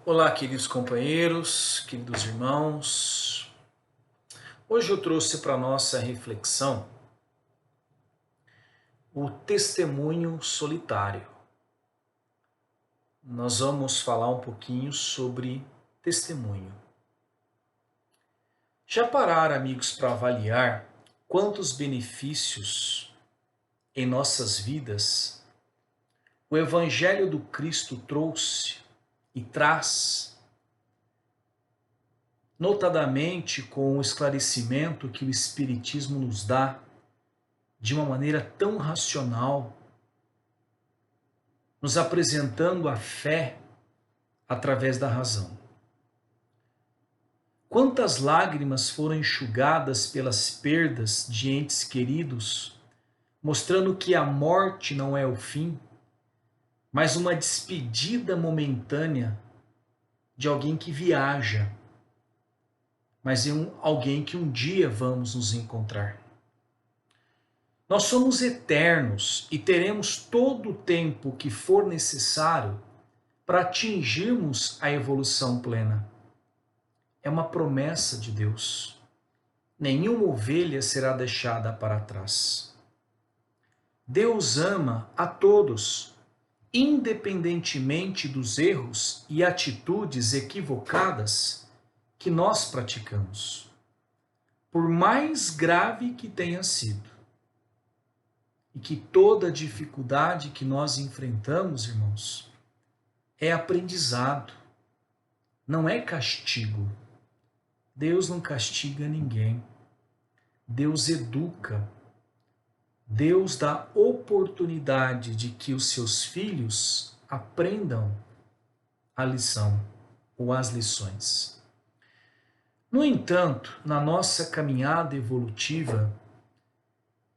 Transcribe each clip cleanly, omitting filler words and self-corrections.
Olá, queridos companheiros, queridos irmãos. Hoje eu trouxe para nossa reflexão o testemunho solitário. Nós vamos falar um pouquinho sobre testemunho. Já pararam, amigos, para avaliar quantos benefícios em nossas vidas o Evangelho do Cristo trouxe e traz? Notadamente com o esclarecimento que o Espiritismo nos dá de uma maneira tão racional, nos apresentando a fé através da razão. Quantas lágrimas foram enxugadas pelas perdas de entes queridos, mostrando que a morte não é o fim, mas uma despedida momentânea de alguém que viaja, mas alguém que um dia vamos nos encontrar. Nós somos eternos e teremos todo o tempo que for necessário para atingirmos a evolução plena. É uma promessa de Deus. Nenhuma ovelha será deixada para trás. Deus ama a todos, independentemente dos erros e atitudes equivocadas que nós praticamos, por mais grave que tenha sido. E que toda dificuldade que nós enfrentamos, irmãos, é aprendizado, não é castigo. Deus não castiga ninguém. Deus educa. Deus dá oportunidade de que os seus filhos aprendam a lição ou as lições. No entanto, na nossa caminhada evolutiva,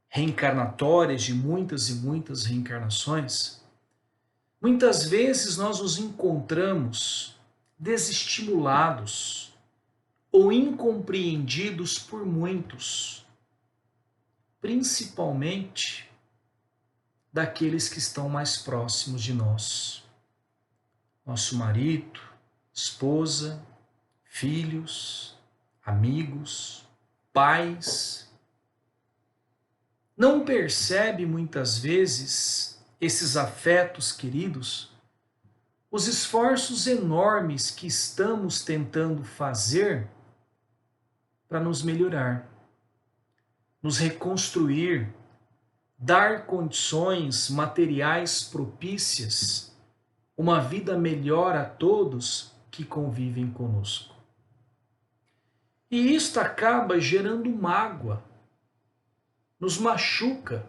reencarnatórias de muitas e muitas reencarnações, muitas vezes nós nos encontramos desestimulados ou incompreendidos por muitos, principalmente daqueles que estão mais próximos de nós. Nosso marido, esposa, filhos, amigos, pais. Não percebe muitas vezes esses afetos queridos, os esforços enormes que estamos tentando fazer para nos melhorar, nos reconstruir, dar condições materiais propícias, uma vida melhor a todos que convivem conosco. E isto acaba gerando mágoa, nos machuca,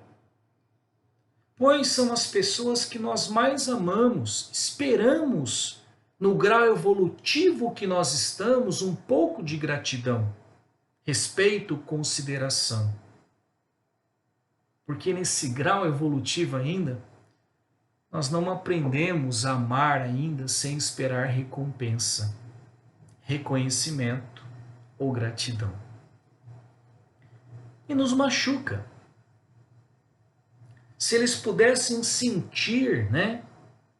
pois são as pessoas que nós mais amamos, esperamos, no grau evolutivo que nós estamos, um pouco de gratidão, respeito, consideração. Porque nesse grau evolutivo ainda, nós não aprendemos a amar ainda sem esperar recompensa, reconhecimento ou gratidão. E nos machuca. Se eles pudessem sentir,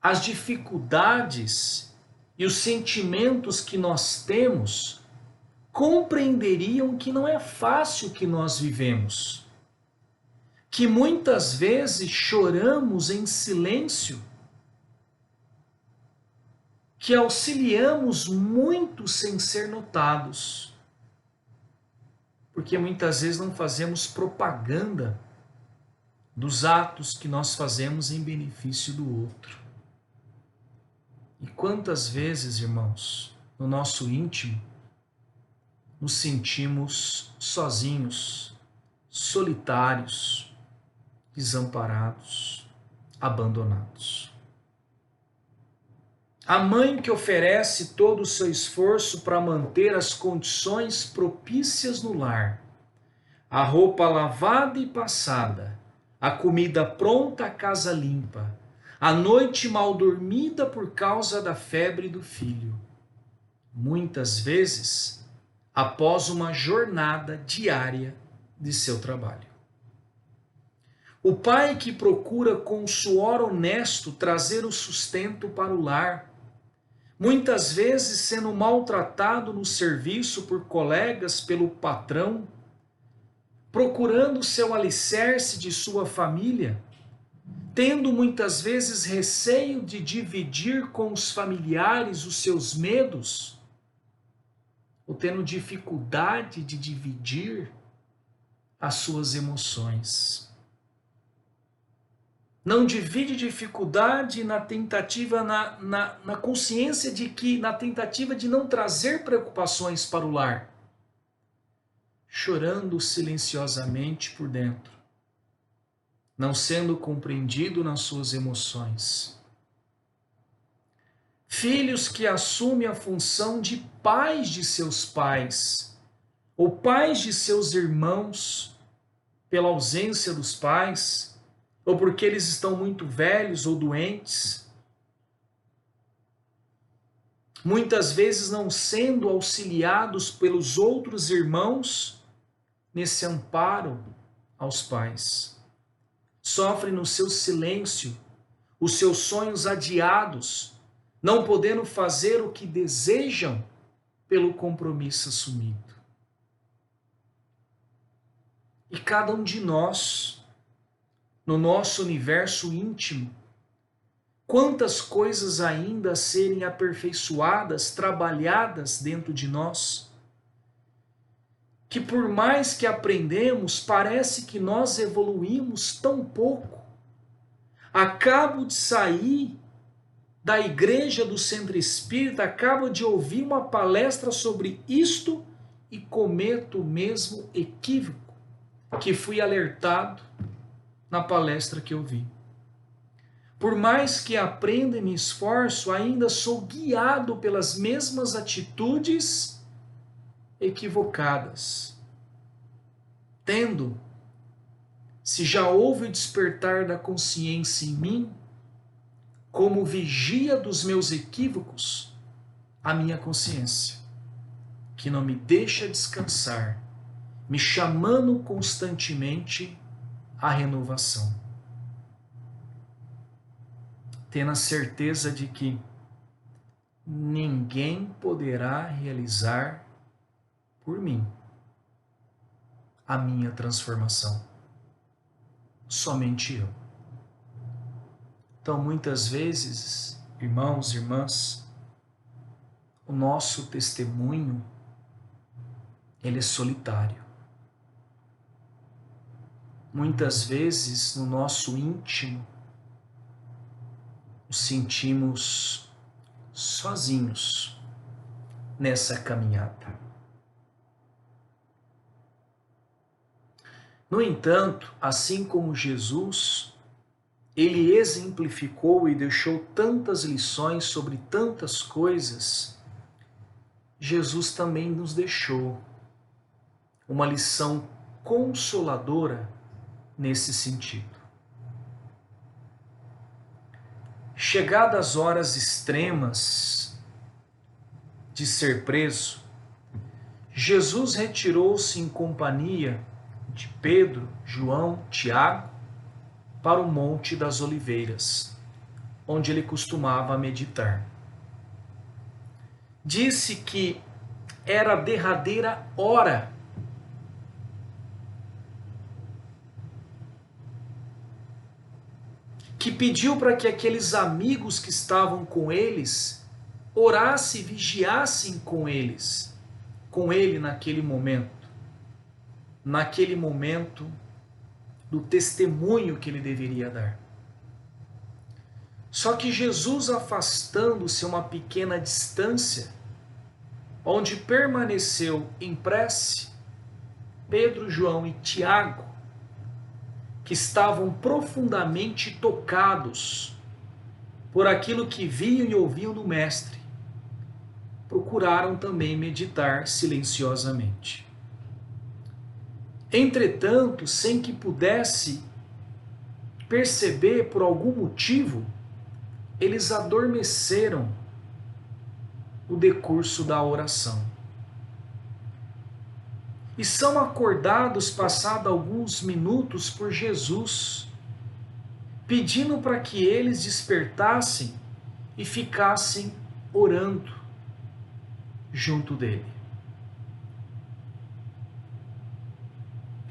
as dificuldades e os sentimentos que nós temos, compreenderiam que não é fácil o que nós vivemos, que muitas vezes choramos em silêncio, que auxiliamos muito sem ser notados, porque muitas vezes não fazemos propaganda dos atos que nós fazemos em benefício do outro. E quantas vezes, irmãos, no nosso íntimo, nos sentimos sozinhos, solitários, desamparados, abandonados. A mãe que oferece todo o seu esforço para manter as condições propícias no lar, a roupa lavada e passada, a comida pronta, a casa limpa, a noite mal dormida por causa da febre do filho. Muitas vezes, após uma jornada diária de seu trabalho. O pai que procura com suor honesto trazer o sustento para o lar, muitas vezes sendo maltratado no serviço por colegas, pelo patrão, procurando seu alicerce de sua família, tendo muitas vezes receio de dividir com os familiares os seus medos, ou tendo dificuldade de dividir as suas emoções. Não divide dificuldade na tentativa, na consciência de que, na tentativa de não trazer preocupações para o lar, chorando silenciosamente por dentro, não sendo compreendido nas suas emoções. Filhos que assumem a função de pais de seus pais, ou pais de seus irmãos, pela ausência dos pais, ou porque eles estão muito velhos ou doentes, muitas vezes não sendo auxiliados pelos outros irmãos nesse amparo aos pais. Sofrem no seu silêncio os seus sonhos adiados, não podendo fazer o que desejam pelo compromisso assumido. E cada um de nós, no nosso universo íntimo, quantas coisas ainda a serem aperfeiçoadas, trabalhadas dentro de nós, que por mais que aprendemos, parece que nós evoluímos tão pouco. Acabo de sair da igreja do Centro Espírita, acabo de ouvir uma palestra sobre isto e cometo o mesmo equívoco que fui alertado na palestra que eu vi. Por mais que aprenda e me esforço, ainda sou guiado pelas mesmas atitudes equivocadas. Tendo, se já houve o despertar da consciência em mim, como vigia dos meus equívocos, a minha consciência, que não me deixa descansar, me chamando constantemente à renovação. Tendo a certeza de que ninguém poderá realizar por mim a minha transformação. Somente eu. Então, muitas vezes, irmãos e irmãs, o nosso testemunho, ele é solitário. Muitas vezes, no nosso íntimo, nos sentimos sozinhos nessa caminhada. No entanto, assim como Jesus, ele exemplificou e deixou tantas lições sobre tantas coisas, Jesus também nos deixou uma lição consoladora nesse sentido. Chegadas as horas extremas de ser preso, Jesus retirou-se em companhia de Pedro, João, Tiago, para o Monte das Oliveiras, onde ele costumava meditar. Disse que era a derradeira hora que pediu para que aqueles amigos que estavam com eles orassem e vigiassem com ele naquele momento do testemunho que ele deveria dar. Só que Jesus, afastando-se a uma pequena distância, onde permaneceu em prece, Pedro, João e Tiago, que estavam profundamente tocados por aquilo que viam e ouviam do Mestre, procuraram também meditar silenciosamente. Entretanto, sem que pudesse perceber por algum motivo, eles adormeceram o decurso da oração. E são acordados passados alguns minutos por Jesus, pedindo para que eles despertassem e ficassem orando junto dele.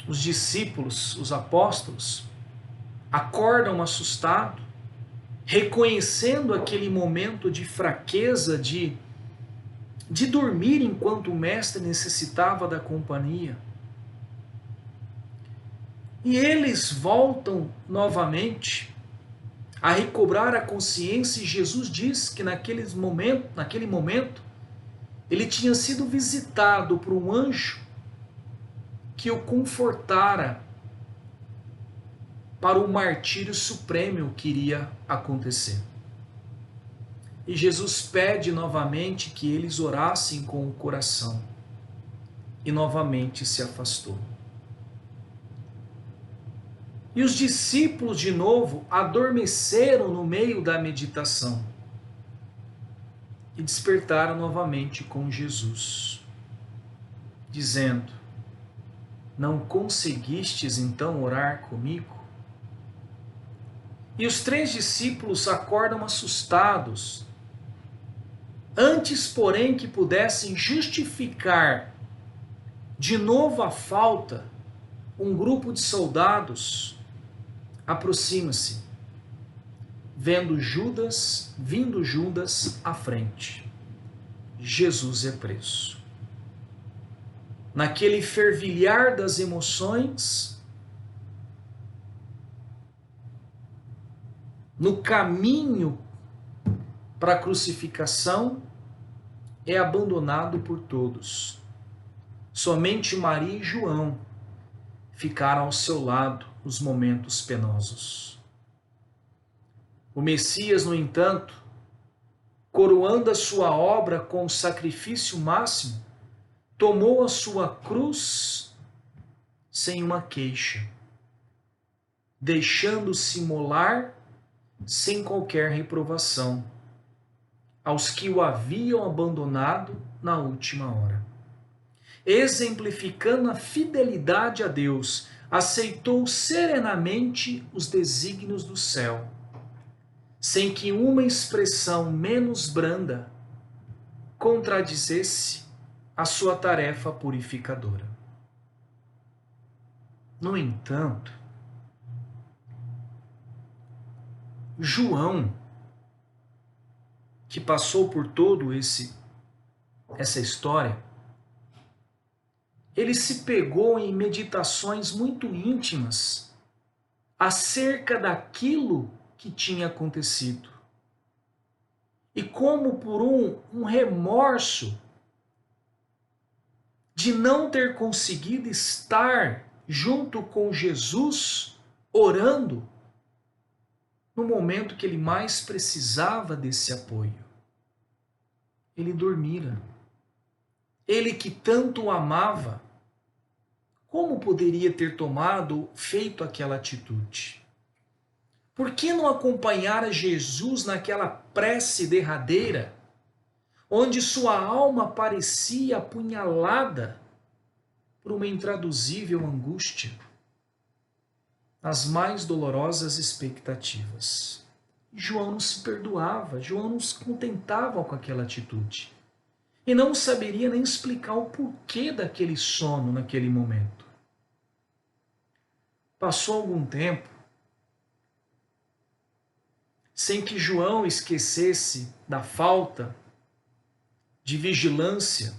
Os discípulos, os apóstolos, acordam assustados, reconhecendo aquele momento de fraqueza, de dormir enquanto o mestre necessitava da companhia. E eles voltam novamente a recobrar a consciência, e Jesus diz que naquele momento, ele tinha sido visitado por um anjo que o confortara para o martírio supremo que iria acontecer. E Jesus pede novamente que eles orassem com o coração. E novamente se afastou. E os discípulos de novo adormeceram no meio da meditação. E despertaram novamente com Jesus, dizendo: não conseguistes então orar comigo? E os 3 discípulos acordam assustados. Antes, porém, que pudessem justificar de novo a falta, um grupo de soldados aproxima-se, vindo Judas à frente. Jesus é preso. Naquele fervilhar das emoções, no caminho para a crucificação, é abandonado por todos. Somente Maria e João ficaram ao seu lado nos momentos penosos. O Messias, no entanto, coroando a sua obra com o sacrifício máximo, tomou a sua cruz sem uma queixa, deixando-se molar sem qualquer reprovação aos que o haviam abandonado na última hora. Exemplificando a fidelidade a Deus, aceitou serenamente os desígnios do céu, sem que uma expressão menos branda contradizesse a sua tarefa purificadora. No entanto, João, que passou por todo essa história, ele se pegou em meditações muito íntimas acerca daquilo que tinha acontecido. E como por um remorso de não ter conseguido estar junto com Jesus, orando, no momento que ele mais precisava desse apoio. Ele dormira. Ele que tanto o amava, como poderia ter feito aquela atitude? Por que não acompanhar Jesus naquela prece derradeira, onde sua alma parecia apunhalada por uma intraduzível angústia, as mais dolorosas expectativas? João não se perdoava, João não se contentava com aquela atitude. E não saberia nem explicar o porquê daquele sono naquele momento. Passou algum tempo, sem que João esquecesse da falta de vigilância.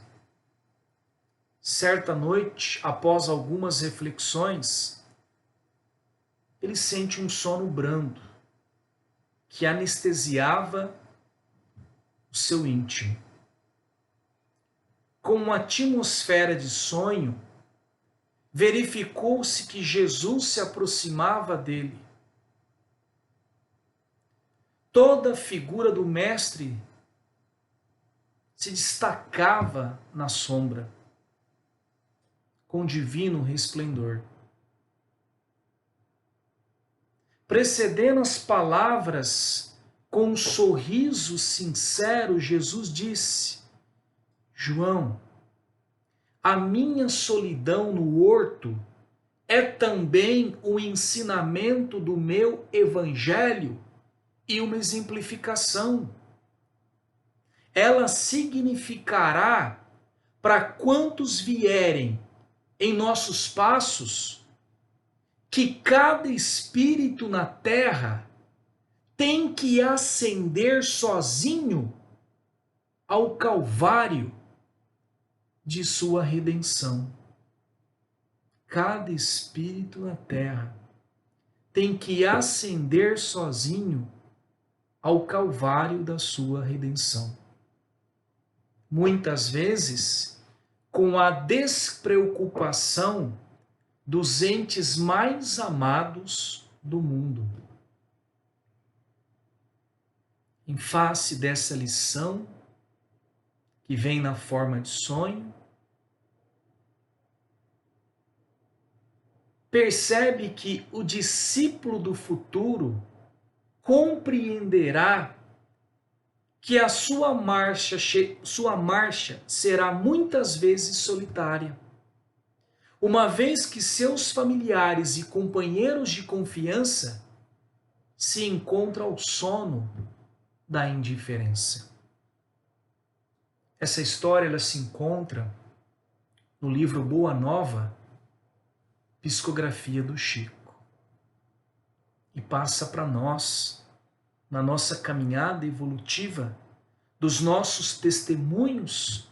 Certa noite, após algumas reflexões, ele sente um sono brando, que anestesiava o seu íntimo. Com uma atmosfera de sonho, verificou-se que Jesus se aproximava dele. Toda a figura do Mestre se destacava na sombra, com divino resplendor. Precedendo as palavras, com um sorriso sincero, Jesus disse: João, a minha solidão no horto é também um ensinamento do meu evangelho e uma exemplificação. ela significará para quantos vierem em nossos passos que cada espírito na terra tem que ascender sozinho ao Calvário de sua redenção. Cada espírito na terra tem que ascender sozinho ao Calvário da sua redenção. Muitas vezes, com a despreocupação dos entes mais amados do mundo. Em face dessa lição, que vem na forma de sonho, percebe que o discípulo do futuro compreenderá que a sua marcha será muitas vezes solitária, uma vez que seus familiares e companheiros de confiança se encontram ao sono da indiferença. Essa história ela se encontra no livro Boa Nova, Psicografia do Chico, e passa para nós, na nossa caminhada evolutiva, dos nossos testemunhos,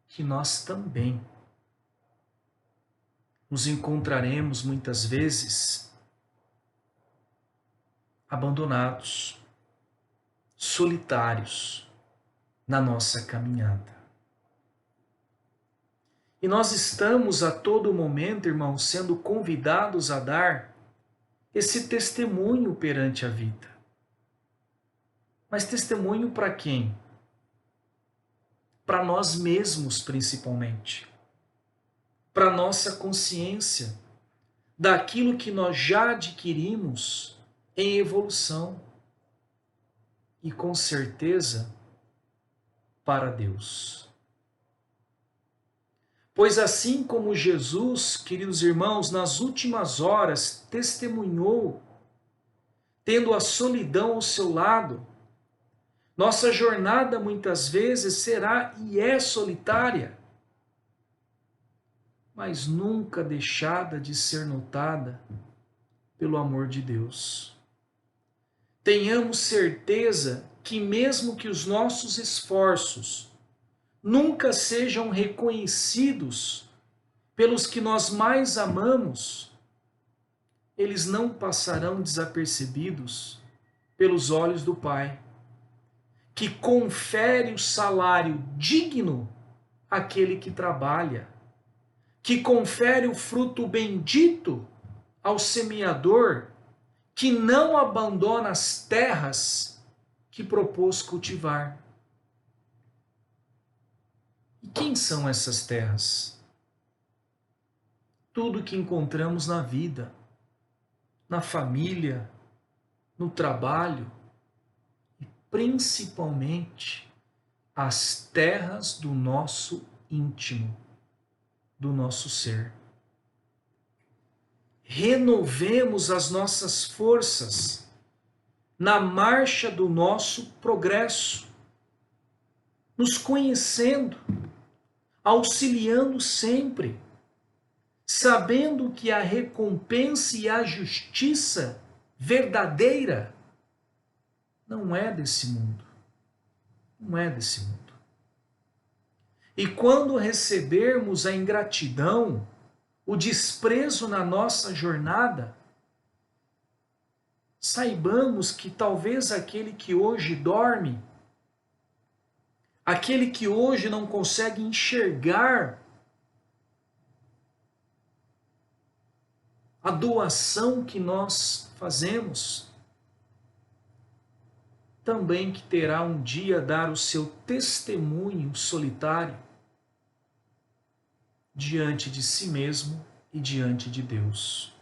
que nós também nos encontraremos muitas vezes abandonados, solitários na nossa caminhada. E nós estamos a todo momento, irmãos, sendo convidados a dar esse testemunho perante a vida. Mas testemunho para quem? Para nós mesmos, principalmente. Para nossa consciência daquilo que nós já adquirimos em evolução. E com certeza, para Deus. Pois assim como Jesus, queridos irmãos, nas últimas horas testemunhou, tendo a solidão ao seu lado, nossa jornada muitas vezes será e é solitária, mas nunca deixada de ser notada pelo amor de Deus. Tenhamos certeza que mesmo que os nossos esforços nunca sejam reconhecidos pelos que nós mais amamos, eles não passarão desapercebidos pelos olhos do Pai, que confere o salário digno àquele que trabalha, que confere o fruto bendito ao semeador, que não abandona as terras que propôs cultivar. E quem são essas terras? Tudo que encontramos na vida, na família, no trabalho e principalmente as terras do nosso íntimo, do nosso ser. Renovemos as nossas forças na marcha do nosso progresso, nos conhecendo, auxiliando sempre, sabendo que a recompensa e a justiça verdadeira não é desse mundo. Não é desse mundo. E quando recebermos a ingratidão, o desprezo na nossa jornada, saibamos que talvez aquele que hoje dorme, aquele que hoje não consegue enxergar a doação que nós fazemos, também que terá um dia dar o seu testemunho solitário diante de si mesmo e diante de Deus.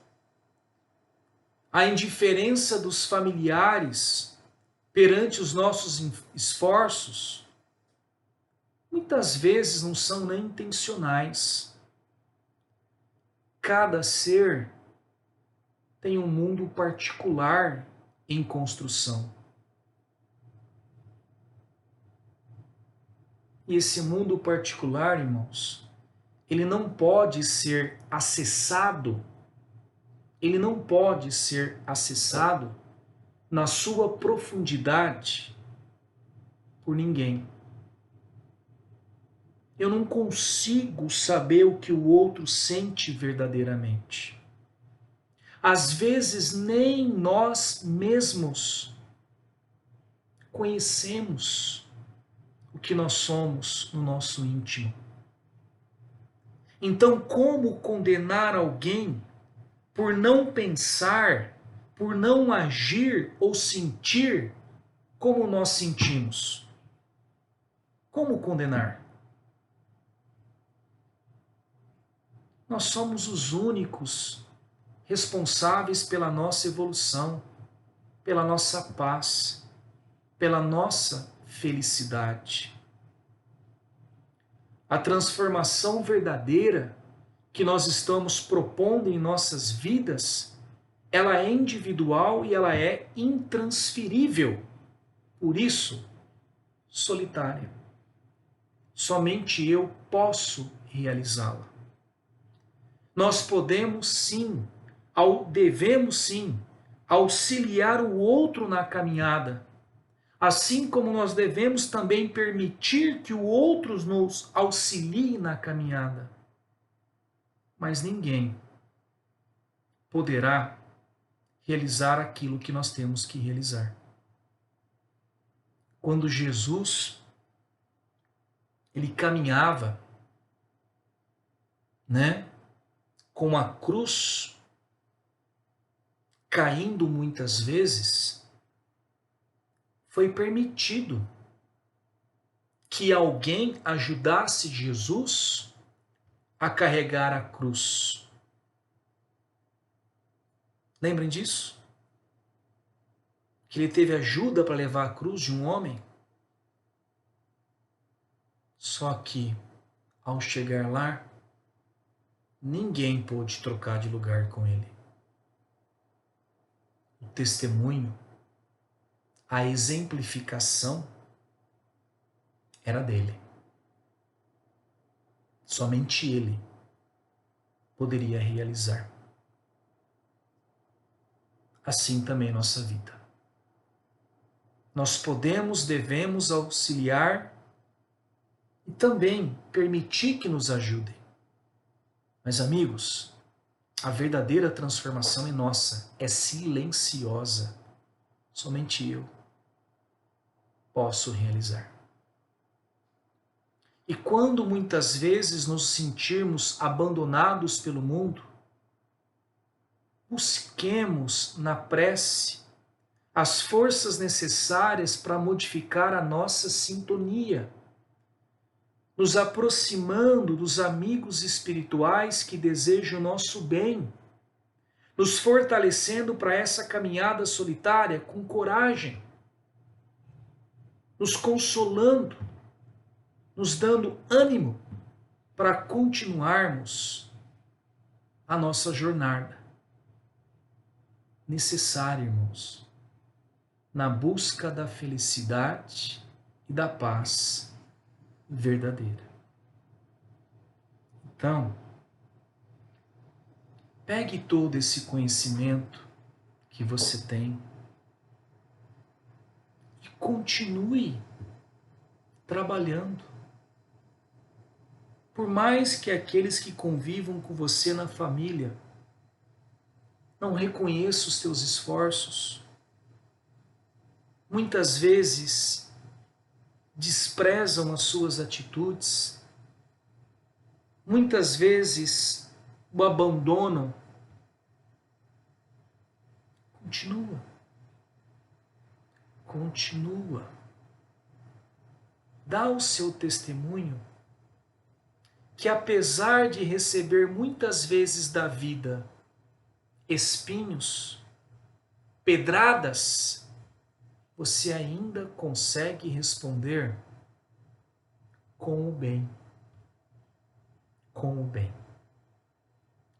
A indiferença dos familiares perante os nossos esforços muitas vezes não são nem intencionais. Cada ser tem um mundo particular em construção. E esse mundo particular, irmãos, ele não pode ser acessado, ele não pode ser acessado na sua profundidade por ninguém. Eu não consigo saber o que o outro sente verdadeiramente. Às vezes nem nós mesmos conhecemos o que nós somos no nosso íntimo. Então, como condenar alguém por não pensar, por não agir ou sentir como nós sentimos? Como condenar? Nós somos os únicos responsáveis pela nossa evolução, pela nossa paz, pela nossa felicidade. A transformação verdadeira que nós estamos propondo em nossas vidas, ela é individual e ela é intransferível. Por isso, solitária. Somente eu posso realizá-la. Nós podemos sim, devemos sim, auxiliar o outro na caminhada, assim como nós devemos também permitir que o outro nos auxilie na caminhada. Mas ninguém poderá realizar aquilo que nós temos que realizar. Quando Jesus ele caminhava, com a cruz caindo muitas vezes, foi permitido que alguém ajudasse Jesus a carregar a cruz. Lembrem disso? Que ele teve ajuda para levar a cruz de um homem? Só que, ao chegar lá, ninguém pôde trocar de lugar com ele. O testemunho, a exemplificação era dele. Somente ele poderia realizar. Assim também nossa vida. Nós podemos, devemos auxiliar e também permitir que nos ajudem. Mas, amigos, a verdadeira transformação é nossa, é silenciosa. Somente eu posso realizar. E quando muitas vezes nos sentirmos abandonados pelo mundo, busquemos na prece as forças necessárias para modificar a nossa sintonia, nos aproximando dos amigos espirituais que desejam o nosso bem, nos fortalecendo para essa caminhada solitária com coragem, nos consolando, nos dando ânimo para continuarmos a nossa jornada. Necessária, irmãos, na busca da felicidade e da paz verdadeira. Então, pegue todo esse conhecimento que você tem e continue trabalhando. Por mais que aqueles que convivam com você na família não reconheçam os teus esforços, muitas vezes desprezam as suas atitudes, muitas vezes o abandonam, continua. Dá o seu testemunho que apesar de receber muitas vezes da vida espinhos, pedradas, você ainda consegue responder com o bem. Com o bem.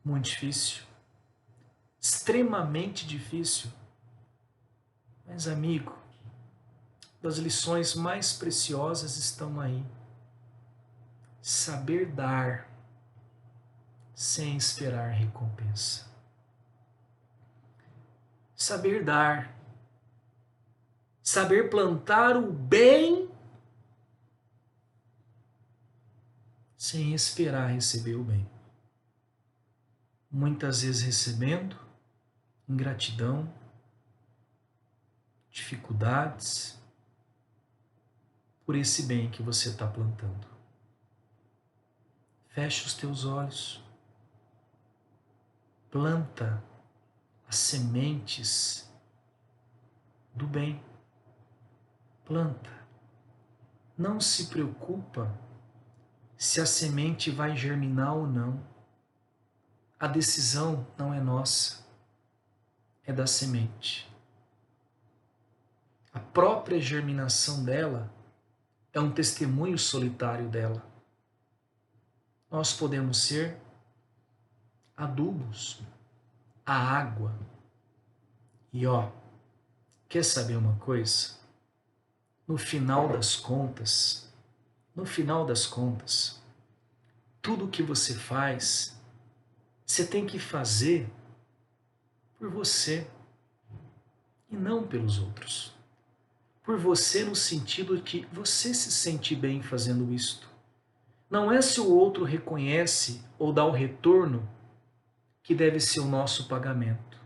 Muito difícil. Extremamente difícil. Mas, amigo, as lições mais preciosas estão aí. saber dar sem esperar recompensa. Saber dar, saber plantar o bem sem esperar receber o bem. Muitas vezes recebendo ingratidão, dificuldades, por esse bem que você está plantando. Feche os teus olhos, planta as sementes do bem. Planta. Não se preocupa se a semente vai germinar ou não. A decisão não é nossa, é da semente. A própria germinação dela é um testemunho solitário dela. Nós podemos ser adubos, a água. E quer saber uma coisa? No final das contas, tudo que você faz, você tem que fazer por você e não pelos outros. Por você no sentido de que você se sente bem fazendo isto. Não é se o outro reconhece ou dá o retorno que deve ser o nosso pagamento,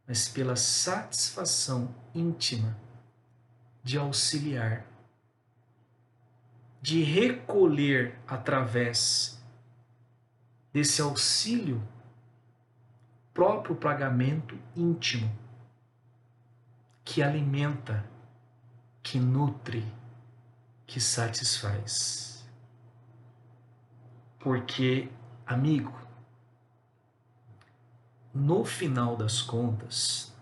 mas pela satisfação íntima de auxiliar, de recolher através desse auxílio próprio pagamento íntimo que alimenta, que nutre, que satisfaz. Porque, amigo, no final das contas,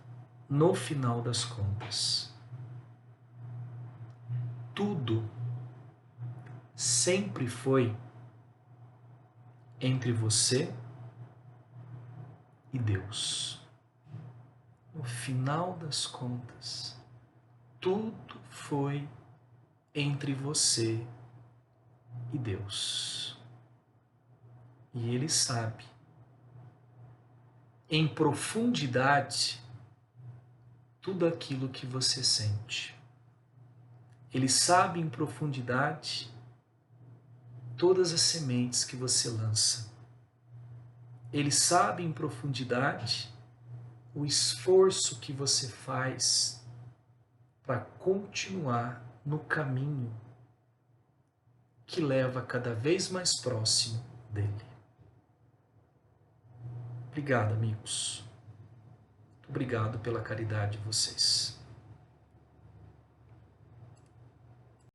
tudo sempre foi entre você e Deus. No final das contas, tudo foi entre você e Deus. E Ele sabe, em profundidade, tudo aquilo que você sente. Ele sabe em profundidade todas as sementes que você lança. Ele sabe em profundidade o esforço que você faz para continuar no caminho que leva cada vez mais próximo dele. Obrigado, amigos. Obrigado pela caridade de vocês.